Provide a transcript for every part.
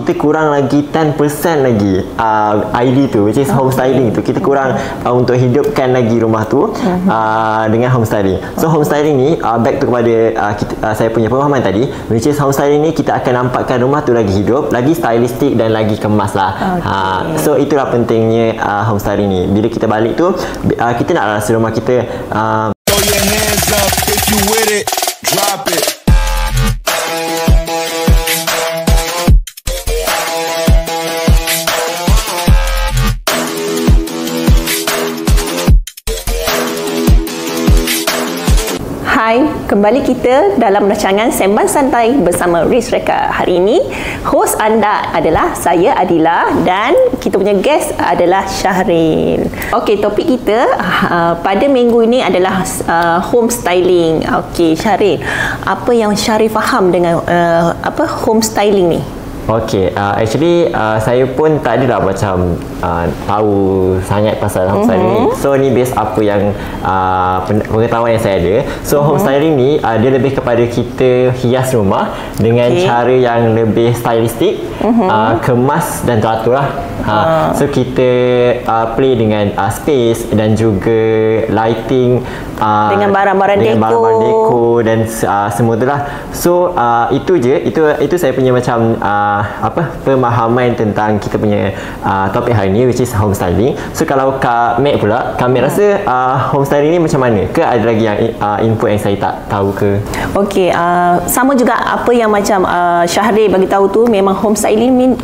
kita kurang lagi 10% lagi ID tu, which is home styling tu. Kita kurang untuk hidupkan lagi rumah tu dengan home styling. So home styling ni back tu kepada saya punya pemahaman tadi, which is home styling ni kita akan nampakkan rumah tu lagi hidup, lagi stylistik dan lagi kemas lah. So itulah pentingnya home styling ni. Bila kita balik tu, kita nak rasa rumah kita throw your hands up if you with it, drop it. Hai, kembali kita dalam rancangan Sembang Santai bersama Riz Reka. Hari ini, hos anda adalah saya Adila dan kita punya guest adalah Syahril. Okey, topik kita pada minggu ini adalah home styling. Okey, Syahril, apa yang Syahril faham dengan home styling ni? Okay, actually saya pun tak adalah macam tahu sangat pasal home styling ni. So ni based apa yang pengetahuan yang saya ada. So home styling ni dia lebih kepada kita hias rumah dengan cara yang lebih stylistik, kemas dan teratur lah. So kita play dengan space dan juga lighting, dengan barang-barang deko dan semua tu lah. So itu je, itu saya punya macam pemahaman tentang kita punya topik hari ni, which is home styling. So kalau Kak Mac pula, Kak Mac rasa home styling ni macam mana? Ke ada lagi yang input yang saya tak tahu ke? Okey, sama juga apa yang macam Syahril bagi tahu tu, memang home styling mean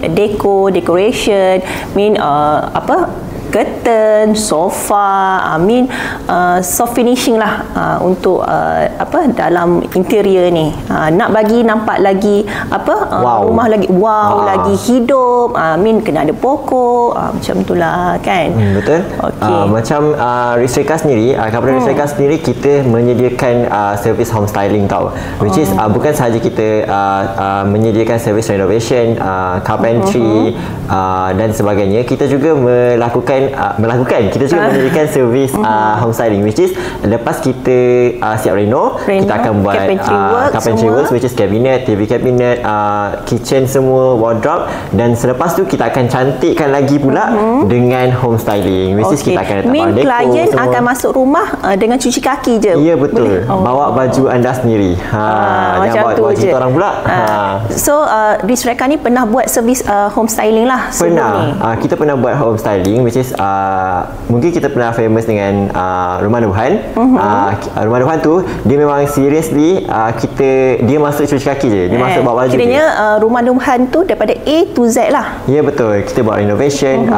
decoration, mean curtain, sofa, soft finishing lah untuk dalam interior ni. Nak bagi nampak lagi rumah lagi lagi hidup, kena ada pokok, macam itulah kan. Betul. Okay. Macam Riz Reka sendiri, kepada Riz Reka sendiri kita menyediakan servis home styling tau. Which is bukan sahaja kita menyediakan servis renovation, carpentry dan sebagainya. Kita juga kita juga menyediakan servis home styling, which is lepas kita siap reno, kita akan buat carpentry works, which is cabinet, TV cabinet, kitchen semua, wardrobe, dan selepas tu kita akan cantikkan lagi pula dengan home styling, which is kita akan letak barang deko klien semua. akan masuk rumah dengan cuci kaki je. Ya, betul. Bawa baju anda sendiri. Jangan bawa baju orang pula. So Riz Reka ni pernah buat servis home styling lah sebelum ni. Kita pernah buat home styling, which is mungkin kita pernah famous dengan Rumah Nuhan. Rumah Nuhan tu dia memang seriously dia masuk cuci kaki je, dia masuk bawa baju. Kiranya Rumah Nuhan tu daripada A to Z lah. Ya, betul. Kita buat renovation,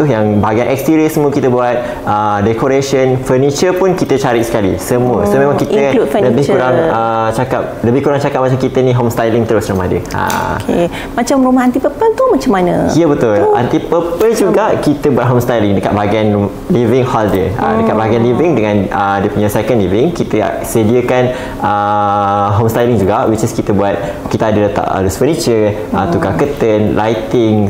yang bahagian exterior semua kita buat, decoration, furniture pun kita cari sekali semua. So memang kita lebih kurang cakap macam kita ni home styling terus rumah dia. Okay. Macam rumah anti purple tu macam mana? Ya, betul. Anti purple juga kita buat home styling dekat bahagian living hall dia. Dekat bahagian living dengan dia punya second living, kita sediakan home styling juga, which is kita ada letak loose furniture, tukar curtain, lighting,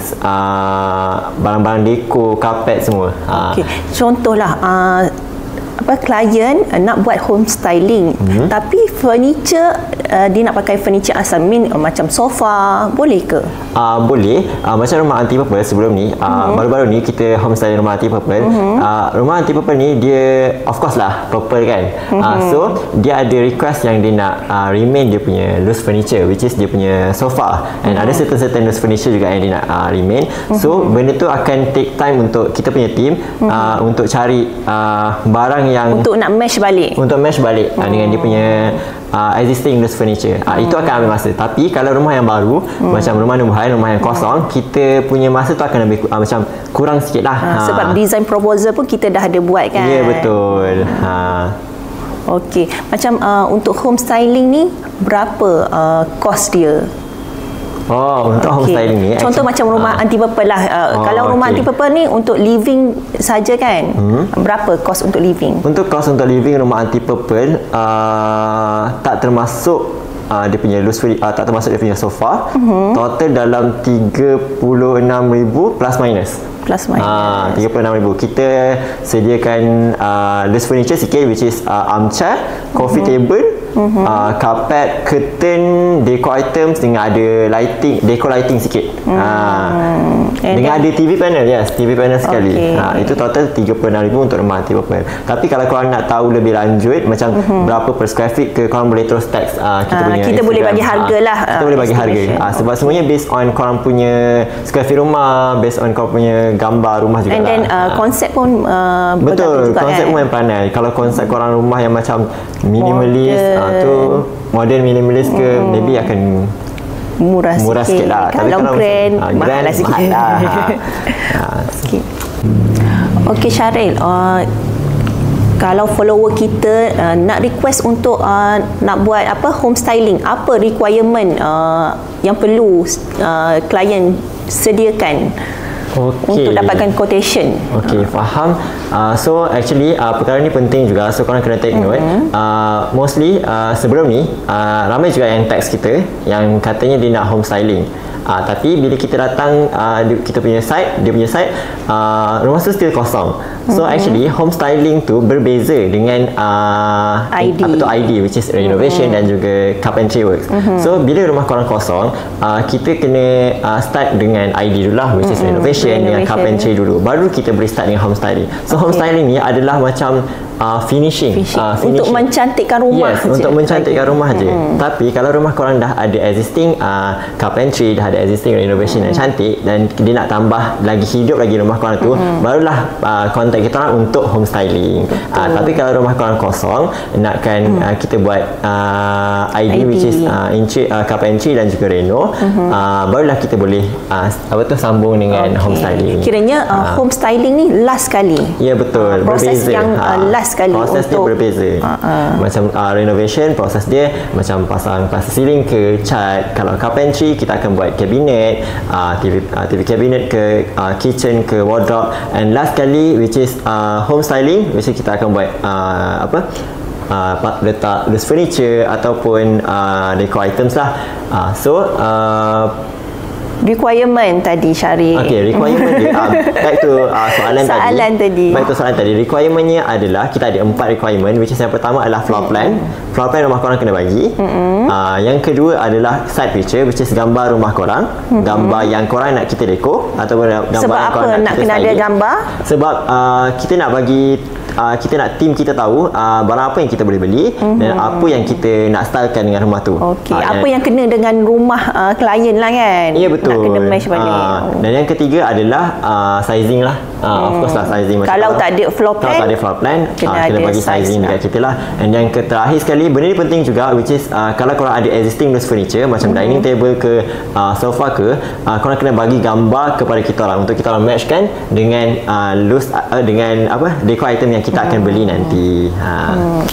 barang-barang deko, karpet semua. Okay. Contohlah klien nak buat home styling, tapi furniture dia nak pakai furniture asal, macam sofa, boleh ke? Boleh. Macam rumah anti purple sebelum ni, baru-baru ni kita home styling rumah anti purple. Rumah anti purple ni dia of course lah purple kan. So dia ada request yang dia nak remain dia punya loose furniture, which is dia punya sofa, and ada certain loose furniture juga yang dia nak remain. So benda tu akan take time untuk kita punya team untuk cari barang yang untuk nak mesh balik dengan dia punya existing loose furniture. Itu akan ambil masa. Tapi kalau rumah yang baru, macam rumah Nuhan, rumah yang kosong, kita punya masa tu akan lebih macam kurang sikit lah. Sebab design proposal pun kita dah ada buat kan. Ya, betul. Okey, macam untuk home styling ni berapa kos dia? Untuk home styling ni contoh macam rumah anti purple lah. Kalau rumah anti purple ni untuk living saja kan, berapa kos untuk living? Untuk kos untuk living rumah anti purple tak termasuk dia punya loose tak termasuk dia punya sofa. Total dalam 36,000 plus minus. 36,000. Kita sediakan loose furniture sikit, which is armchair, coffee table, carpet, curtain, decor items dengan ada lighting, decor lighting sikit. Dengan ada TV panel, yes, TV panel sekali. Itu total 36,000 untuk rumah TV panel. Tapi kalau korang nak tahu lebih lanjut macam berapa per square feet ke, korang boleh terus teks kita punya kita boleh bagi harga lah. Kita boleh bagi harga. Sebab semuanya based on korang punya square feet rumah, based on korang punya gambar rumah juga. And then konsep pun betul, konsep pun yang pandai. Kalau konsep korang rumah yang macam minimalis, tu modern minimalis ke, maybe akan murah sikit lah. Kalau grand, mahal lah sikit. Okey Syaril, kalau follower kita nak request untuk nak buat home styling, apa requirement yang perlu klien sediakan untuk dapatkan quotation? Okey, faham. So actually perkara ni penting juga, so korang kena take note. Mostly sebelum ni ramai juga yang text kita yang katanya dia nak home styling. Tapi bila kita datang kita punya site, dia punya site, rumah tu still kosong. So actually home styling tu berbeza dengan ID, which is renovation dan juga carpentry works. So bila rumah korang kosong, kita kena start dengan ID dulu lah, which is renovation dengan carpentry dulu, baru kita boleh start dengan home styling. So home styling ni adalah macam finishing. Untuk mencantikkan rumah. Yes, untuk mencantikkan rumah je. Tapi kalau rumah korang dah ada existing carpentry, dah ada existing renovation yang cantik, dan dia nak tambah lagi, hidup lagi rumah korang tu, barulah contact kita orang untuk home styling. Tapi kalau rumah korang kosong, nakkan kita buat ID, which is carpentry dan juga reno, barulah kita boleh sambung dengan home styling. Kiranya home styling ni last kali. Ya, betul. Proses berbeza. yang last kali proses dia berbeza. Macam renovation, proses dia macam pasang ceiling ke, cat. Kalau carpentry, kita akan buat cabinet, TV cabinet ke, kitchen ke, wardrobe. And last kali, which is home styling, which is kita akan buat letak loose furniture ataupun decor items lah. Requirement tadi, Syaril. Okey, requirement dia back to soalan tadi. Back to soalan tadi. Requirementnya adalah kita ada 4 requirement, which is yang pertama adalah floor plan. Floor plan rumah korang kena bagi. Yang kedua adalah site picture, which is gambar rumah korang, gambar yang korang nak kita dekor ataupun gambar sebab yang korang nak kena ada gambar? Sebab kita nak bagi kita nak tim kita tahu barang apa yang kita boleh beli dan apa yang kita nak stylekan dengan rumah tu. Okey, apa yang kena dengan rumah klien lah kan? Ya, betul. Nak kena match balik. Dan yang ketiga adalah sizing lah. Of course lah, sizing. Kalau tak ada floor plan, kalau tak ada floor plan, kena bagi sizing dekat kita lah. Dan yang terakhir sekali, benda ni penting juga, which is kalau korang ada existing loose furniture macam dining table ke, sofa ke, korang kena bagi gambar kepada kita orang untuk kita orang matchkan dengan loose dengan decor item yang kita akan beli nanti.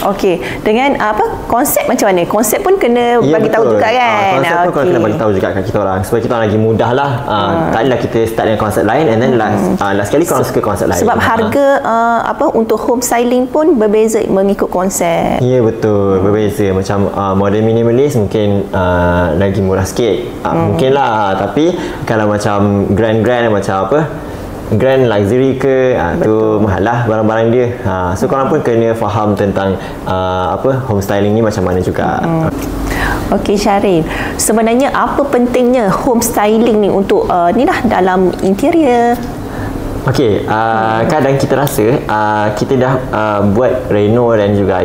Okey, dengan konsep macam mana? Konsep pun kena bagi tahu juga kan? Konsep pun kena bagi tahu juga kat kita orang supaya kita orang lagi mudah lah. Tak adalah kita start dengan konsep lain and then last kali korang suka konsep lain. Sebab harga untuk home styling pun berbeza mengikut konsep. Ya, betul, berbeza. Macam modern minimalis mungkin lagi murah sikit. Mungkin lah, tapi kalau macam grand macam grand luxury ke, tu mahal lah barang-barang dia. So korang pun kena faham tentang home styling ni macam mana juga. Okey Syaril, sebenarnya apa pentingnya home styling ni untuk ni lah dalam interior? Okey, kadang kita rasa kita dah buat reno dan juga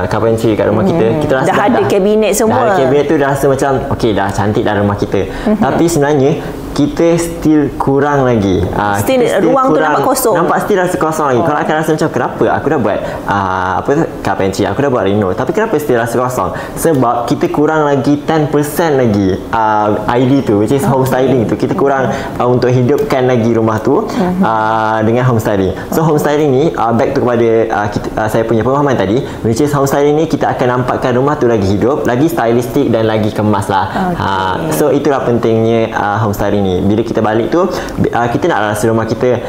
carpentry kat rumah kita rasa dah ada kabinet semua. Dah ada kabinet tu, dah rasa macam okey, dah cantik dah rumah kita. Tapi sebenarnya kita still kurang lagi. Still ruang tu nampak kosong. Nampak still rasa kosong lagi. Korang akan rasa macam kenapa aku dah buat carpentry, aku dah buat reno, tapi kenapa still rasa kosong? Sebab kita kurang lagi 10% lagi ID tu, which is home styling tu. Kita kurang untuk hidupkan lagi rumah tu dengan home styling. So home styling ni back to kepada saya punya pemahaman tadi, which is home styling ni kita akan nampakkan rumah tu lagi hidup, lagi stylistik dan lagi kemas lah. So itulah pentingnya home styling styling ni. Bila kita balik tu kita nak rasa rumah kita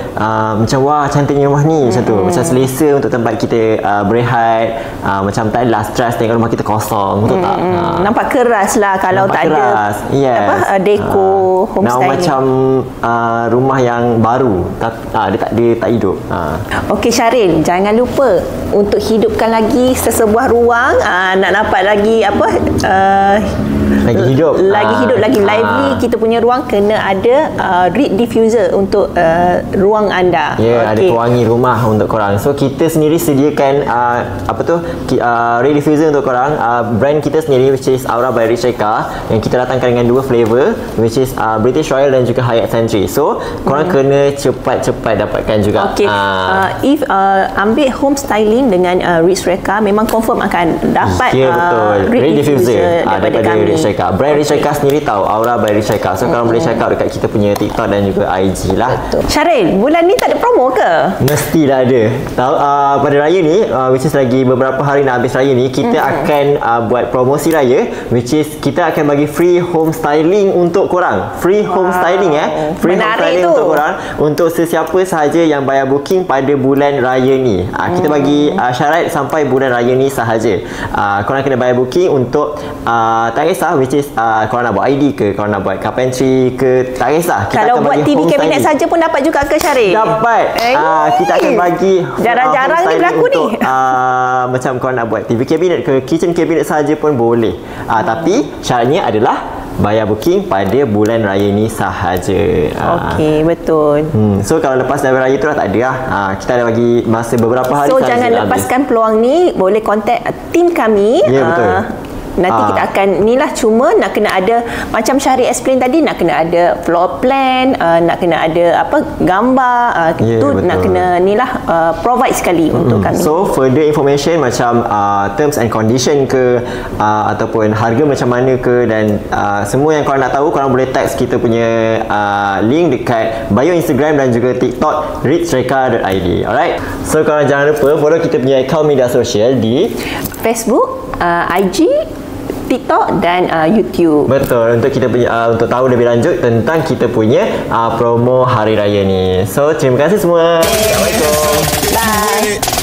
macam wah cantiknya rumah ni macam tu. Macam selesa untuk tempat kita berehat, macam tak adalah stres tengok rumah kita kosong, betul tak? Nampak keras lah kalau nampak tak keras. ada deko home nak styling. macam rumah yang baru, dia tak hidup. Okey Syaril, jangan lupa untuk hidupkan lagi sesebuah ruang, nak dapat lagi lagi hidup, lagi lively. Kita punya ruang kena ada reed diffuser untuk ruang anda. Ada pewangi rumah untuk korang. So kita sendiri sediakan reed diffuser untuk korang. Brand kita sendiri which is Aura by Rich Reka, yang kita datangkan dengan 2 flavor which is British Royal dan juga Hyatt Century. So korang kena cepat-cepat dapatkan juga. Okey. If ambil home styling dengan Rich Reka, memang confirm akan dapat reed diffuser daripada kami. Rich Reka. Brand Rich Reka sendiri tahu Aura by Rich Reka. So korang boleh check out dekat kita punya TikTok dan juga IG lah. Betul. Syaril, bulan ni tak ada promo ke? Mestilah ada. Tahu pada raya ni which is lagi beberapa hari nak habis raya ni, kita akan buat promosi raya which is kita akan bagi free home styling untuk korang. Free home styling free home styling untuk korang untuk sesiapa sahaja yang bayar booking pada bulan raya ni. Kita bagi syarat sampai bulan raya ni sahaja. Korang kena bayar booking untuk tak kisah which is korang nak buat ID ke, korang nak buat carpentry ke, tak kisah. Kita kalau buat TV cabinet saja pun dapat juga ke Syaril? Dapat. Kita akan bagi jarang-jarang ni berlaku untuk, ni. Macam korang nak buat TV cabinet ke, kitchen cabinet saja pun boleh. Tapi syaratnya adalah bayar booking pada bulan raya ni sahaja. Okey, betul. So kalau lepas dari raya tu dah tak ada lah. Kita ada bagi masa beberapa hari so sahaja. Jangan lepaskan peluang ni. Boleh contact tim kami. Ya, betul. Nanti kita akan cuma nak kena ada macam Syaril explain tadi, nak kena ada floor plan, nak kena ada gambar, tu nak kena provide sekali untuk kami. So further information macam terms and condition ke, ataupun harga macam mana ke, dan semua yang korang nak tahu, korang boleh text kita punya link dekat bio Instagram dan juga TikTok richreka.id. Alright, so korang jangan lupa follow kita punya akaun media sosial di Facebook, IG, TikTok dan YouTube. Betul, untuk kita punya untuk tahu lebih lanjut tentang kita punya promo hari raya ni. So terima kasih semua. Assalamualaikum. Bye.